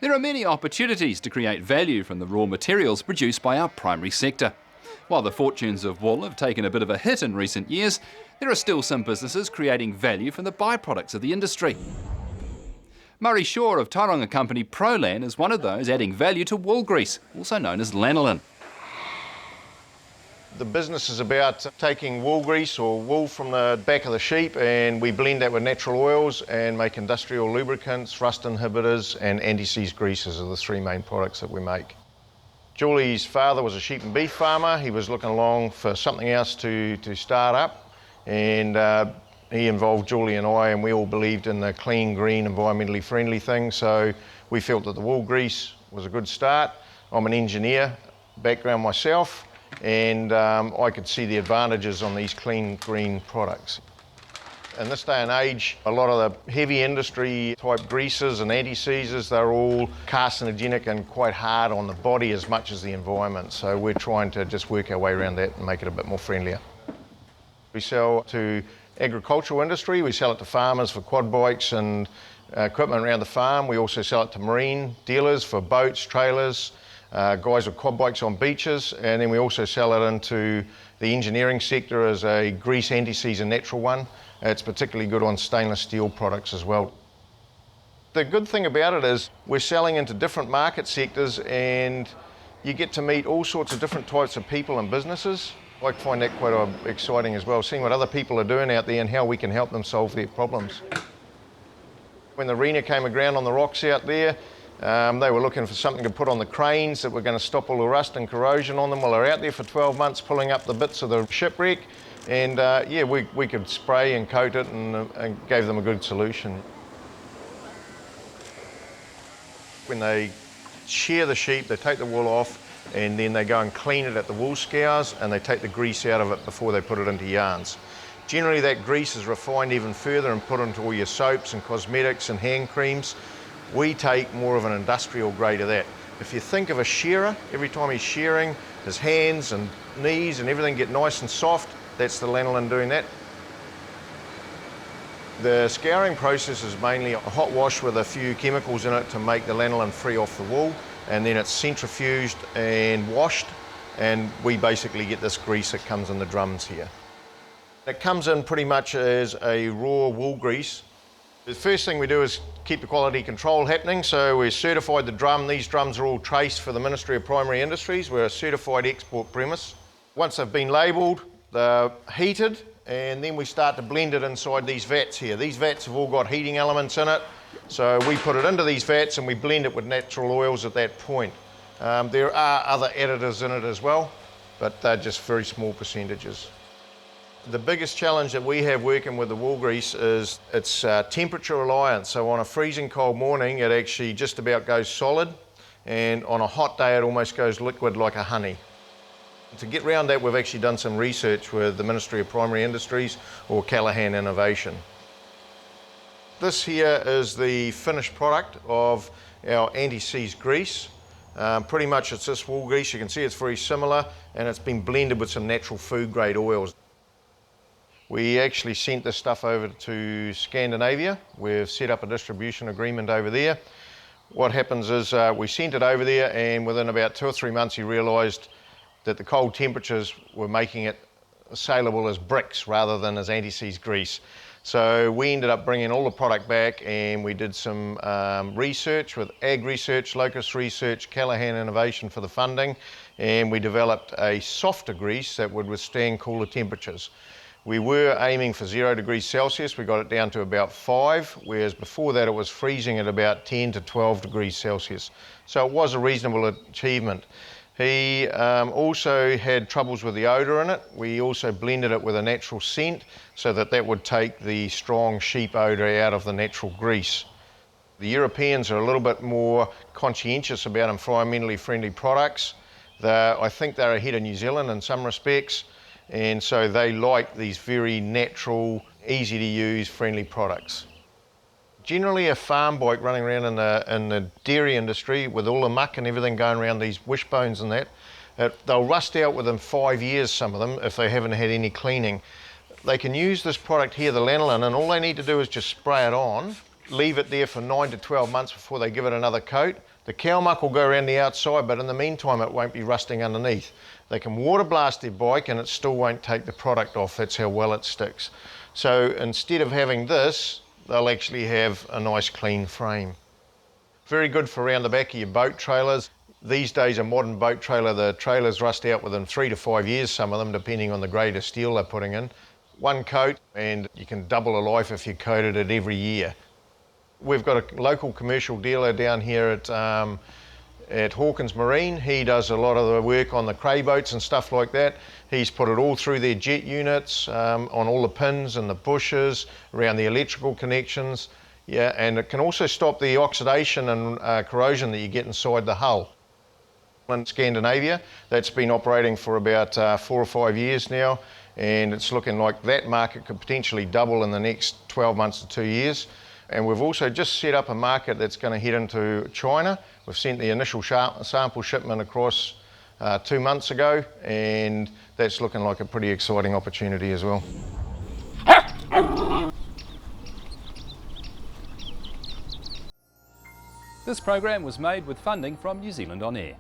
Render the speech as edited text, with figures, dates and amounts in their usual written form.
There are many opportunities to create value from the raw materials produced by our primary sector. While the fortunes of wool have taken a bit of a hit in recent years, there are still some businesses creating value from the byproducts of the industry. Murray Shaw of Tauranga company Prolan is one of those adding value to wool grease, also known as lanolin. The business is about taking wool grease or wool from the back of the sheep, and we blend that with natural oils and make industrial lubricants, rust inhibitors and anti-seize greases are the three main products that we make. Julie's father was a sheep and beef farmer. He was looking along for something else to start up, and he involved Julie and I, and we all believed in the clean, green, environmentally friendly thing, so we felt that the wool grease was a good start. I'm an engineer background myself, and I could see the advantages on these clean, green products. In this day and age, a lot of the heavy industry type greases and anti-seizers, they're all carcinogenic and quite hard on the body as much as the environment. So we're trying to just work our way around that and make it a bit more friendlier. We sell to agricultural industry, we sell it to farmers for quad bikes and equipment around the farm. We also sell it to marine dealers for boats, trailers, guys with quad bikes on beaches, and then we also sell it into the engineering sector as a grease anti-seize, a natural one. It's particularly good on stainless steel products as well. The good thing about it is we're selling into different market sectors, and you get to meet all sorts of different types of people and businesses. I find that quite exciting as well, seeing what other people are doing out there and how we can help them solve their problems. When the arena came aground on the rocks out there, they were looking for something to put on the cranes that were going to stop all the rust and corrosion on them. Well, they're out there for 12 months pulling up the bits of the shipwreck, and yeah, we could spray and coat it and gave them a good solution. When they shear the sheep, they take the wool off, and then they go and clean it at the wool scours, and they take the grease out of it before they put it into yarns. Generally, that grease is refined even further and put into all your soaps and cosmetics and hand creams. We take more of an industrial grade of that. If you think of a shearer, every time he's shearing, his hands and knees and everything get nice and soft, that's the lanolin doing that. The scouring process is mainly a hot wash with a few chemicals in it to make the lanolin free off the wool, and then it's centrifuged and washed, and we basically get this grease that comes in the drums here. It comes in pretty much as a raw wool grease. The first thing we do is keep the quality control happening, so we certified the drum. These drums are all traced for the Ministry of Primary Industries. We're a certified export premise. Once they've been labelled, they're heated, and then we start to blend it inside these vats here. These vats have all got heating elements in it, so we put it into these vats and we blend it with natural oils at that point. There are other additives in it as well, but they're just very small percentages. The biggest challenge that we have working with the wool grease is its temperature reliance. So on a freezing cold morning, it actually just about goes solid, and on a hot day, it almost goes liquid like a honey. To get around that, we've actually done some research with the Ministry of Primary Industries or Callaghan Innovation. This here is the finished product of our anti-seize grease. Pretty much it's this wool grease. You can see it's very similar, and it's been blended with some natural food grade oils. We actually sent this stuff over to Scandinavia. We've set up a distribution agreement over there. What happens is we sent it over there, and within about 2 or 3 months he realised that the cold temperatures were making it saleable as bricks rather than as anti-seize grease. So we ended up bringing all the product back, and we did some research with Ag Research, Locust Research, Callaghan Innovation for the funding, and we developed a softer grease that would withstand cooler temperatures. We were aiming for 0 degrees Celsius. We got it down to about 5, whereas before that it was freezing at about 10 to 12 degrees Celsius. So it was a reasonable achievement. He also had troubles with the odour in it. We also blended it with a natural scent so that that would take the strong sheep odour out of the natural grease. The Europeans are a little bit more conscientious about environmentally friendly products. I think they're ahead of New Zealand in some respects, and so they like these very natural, easy to use, friendly products. Generally a farm bike running around in the dairy industry with all the muck and everything going around these wishbones and that, they'll rust out within 5 years, some of them, if they haven't had any cleaning. They can use this product here, the lanolin, and all they need to do is just spray it on, leave it there for 9 to 12 months before they give it another coat. The cow muck will go around the outside, but in the meantime it won't be rusting underneath. They can water blast their bike and it still won't take the product off. That's how well it sticks. So instead of having this, they'll actually have a nice clean frame. Very good for around the back of your boat trailers. These days a modern boat trailer, the trailers rust out within 3 to 5 years, some of them, depending on the grade of steel they're putting in. One coat and you can double the life if you coated it every year. We've got a local commercial dealer down here at Hawkins Marine. He does a lot of the work on the cray boats and stuff like that. He's put it all through their jet units, on all the pins and the bushes, around the electrical connections. Yeah, and it can also stop the oxidation and corrosion that you get inside the hull. In Scandinavia, that's been operating for about 4 or 5 years now, and it's looking like that market could potentially double in the next 12 months to 2 years. And we've also just set up a market that's going to head into China. We've sent the initial sample shipment across 2 months ago, and that's looking like a pretty exciting opportunity as well. This program was made with funding from New Zealand On Air.